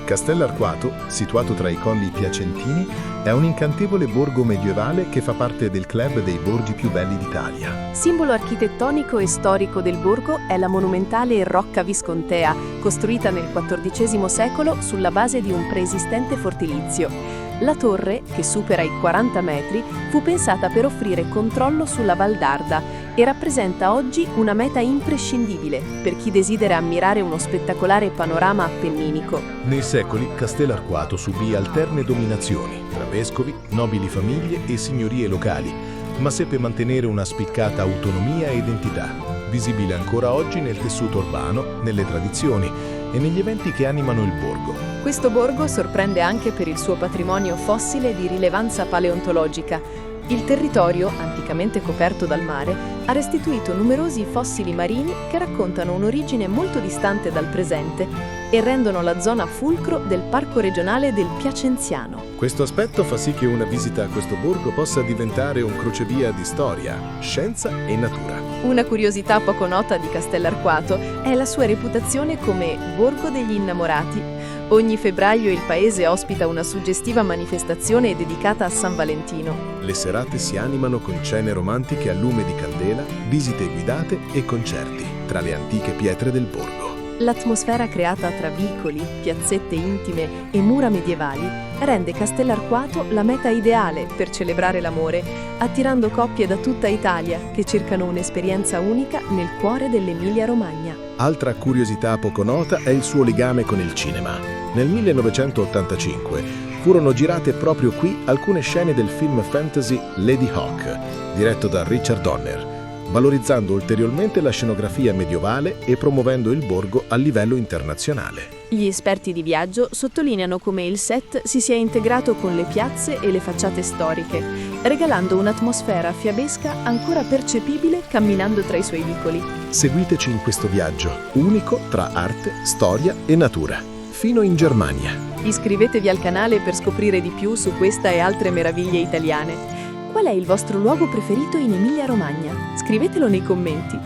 Castell'Arquato, situato tra i colli piacentini, è un incantevole borgo medievale che fa parte del club dei borghi più belli d'Italia. Simbolo architettonico e storico del borgo è la monumentale Rocca Viscontea, costruita nel XIV secolo sulla base di un preesistente fortilizio. La torre, che supera i 40 metri, fu pensata per offrire controllo sulla Val d'Arda e rappresenta oggi una meta imprescindibile per chi desidera ammirare uno spettacolare panorama appenninico. Nei secoli Castell'Arquato subì alterne dominazioni tra vescovi, nobili famiglie e signorie locali, ma seppe mantenere una spiccata autonomia e identità, visibile ancora oggi nel tessuto urbano, nelle tradizioni e negli eventi che animano il borgo. Questo borgo sorprende anche per il suo patrimonio fossile di rilevanza paleontologica. Il territorio, anticamente coperto dal mare, ha restituito numerosi fossili marini che raccontano un'origine molto distante dal presente e rendono la zona fulcro del Parco regionale del Piacenziano. Questo aspetto fa sì che una visita a questo borgo possa diventare un crocevia di storia, scienza e natura. Una curiosità poco nota di Castell'Arquato è la sua reputazione come Borgo degli Innamorati. Ogni febbraio il paese ospita una suggestiva manifestazione dedicata a San Valentino. Le serate si animano con cene romantiche a lume di candela, visite guidate e concerti tra le antiche pietre del borgo. L'atmosfera creata tra vicoli, piazzette intime e mura medievali rende Castell'Arquato la meta ideale per celebrare l'amore, attirando coppie da tutta Italia che cercano un'esperienza unica nel cuore dell'Emilia-Romagna. Altra curiosità poco nota è il suo legame con il cinema. Nel 1985 furono girate proprio qui alcune scene del film fantasy Lady Hawk, diretto da Richard Donner, valorizzando ulteriormente la scenografia medievale e promuovendo il borgo a livello internazionale. Gli esperti di viaggio sottolineano come il set si sia integrato con le piazze e le facciate storiche, regalando un'atmosfera fiabesca ancora percepibile camminando tra i suoi vicoli. Seguiteci in questo viaggio unico tra arte, storia e natura, fino in Germania. Iscrivetevi al canale per scoprire di più su questa e altre meraviglie italiane. Qual è il vostro luogo preferito in Emilia-Romagna? Scrivetelo nei commenti.